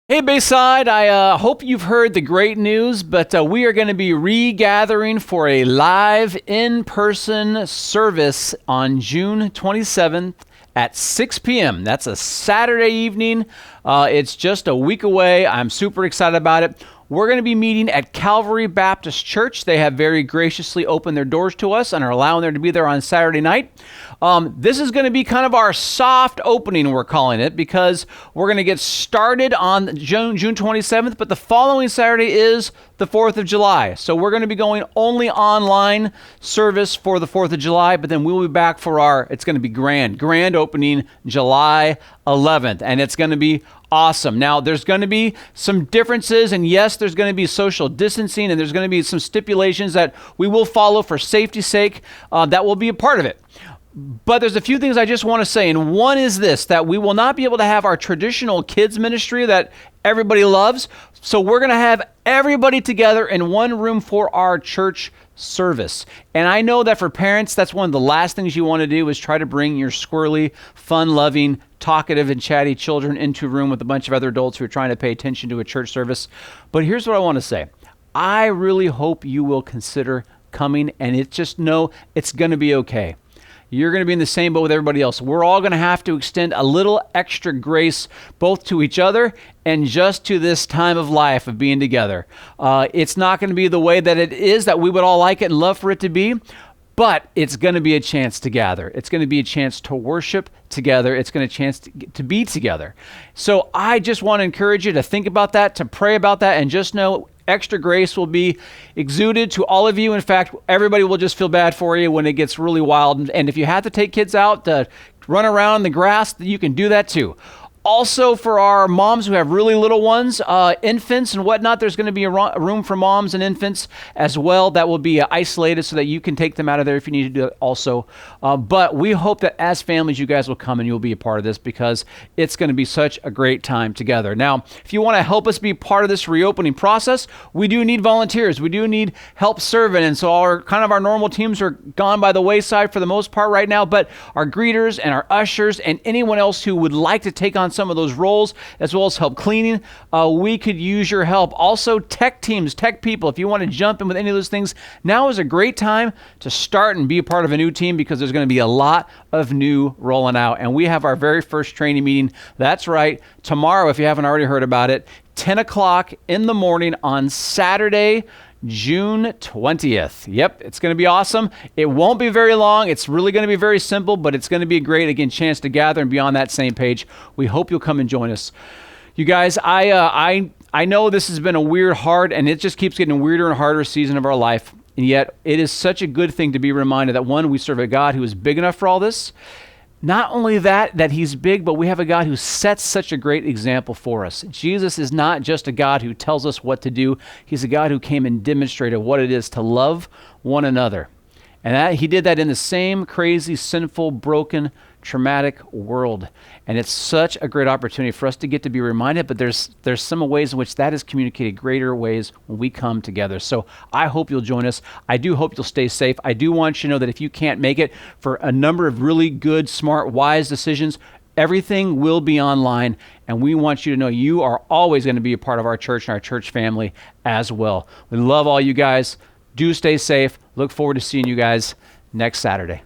Hey Bayside, I hope you've heard the great news, but we are going to be regathering for a live in-person service on June 27th at 6 p.m. That's a Saturday evening. It's just a week away. I'm super excited about it. We're going to be meeting at Calvary Baptist Church. They have very graciously opened their doors to us and are allowing there to be there on Saturday night. This is going to be kind of our soft opening, we're calling it, because we're going to get started on June 27th, but the following Saturday is the 4th of July. So we're going to be going only online service for the 4th of July, but then we'll be back for it's going to be grand opening July 11th, and it's going to be awesome. Now, there's going to be some differences, and yes, there's going to be social distancing, and there's going to be some stipulations that we will follow for safety's sake. That will be a part of it. But there's a few things I just want to say, and one is this, that we will not be able to have our traditional kids ministry that everybody loves. So we're going to have everybody together in one room for our church service. And I know that for parents, that's one of the last things you want to do is try to bring your squirrely, fun-loving, talkative, and chatty children into a room with a bunch of other adults who are trying to pay attention to a church service. But here's what I want to say. I really hope you will consider coming, and just know it's going to be okay. You're going to be in the same boat with everybody else. We're all going to have to extend a little extra grace both to each other and just to this time of life of being together. It's not going to be the way that it is that we would all like it and love for it to be, but it's going to be a chance to gather. It's going to be a chance to worship together. It's going to be a chance to be together. So I just want to encourage you to think about that, to pray about that, and just know extra grace will be exuded to all of you. In fact, everybody will just feel bad for you when it gets really wild. And if you have to take kids out to run around in the grass, you can do that too. Also, for our moms who have really little ones, infants and whatnot, there's going to be a room for moms and infants as well that will be isolated so that you can take them out of there if you need to do it also. But we hope that as families, you guys will come and you'll be a part of this because it's going to be such a great time together. Now, if you want to help us be part of this reopening process, we do need volunteers. We do need help serving. And so our normal teams are gone by the wayside for the most part right now, but our greeters and our ushers and anyone else who would like to take on some of those roles, as well as help cleaning, we could use your help. Also, tech teams, tech people, if you want to jump in with any of those things, now is a great time to start and be a part of a new team because there's going to be a lot of new rolling out. And we have our very first training meeting. That's right, tomorrow, if you haven't already heard about it, 10 o'clock in the morning on Saturday, June 20th. Yep, it's going to be awesome. It won't be very long. It's really going to be very simple, but it's going to be a great, again, chance to gather and be on that same page. We hope you'll come and join us. You guys, I know this has been a weird, hard, and it just keeps getting weirder and harder season of our life. And yet, it is such a good thing to be reminded that, one, we serve a God who is big enough for all this. Not only that he's big, but we have a God who sets such a great example for us. Jesus is not just a God who tells us what to do. He's a God who came and demonstrated what it is to love one another. And he did that in the same crazy, sinful, broken, traumatic world. And it's such a great opportunity for us to get to be reminded, but there's some ways in which that is communicated greater ways when we come together. So I hope you'll join us. I do hope you'll stay safe. I do want you to know that if you can't make it for a number of really good, smart, wise decisions, everything will be online, and we want you to know you are always going to be a part of our church and our church family as well. We love all you guys. Do stay safe. Look forward to seeing you guys next Saturday.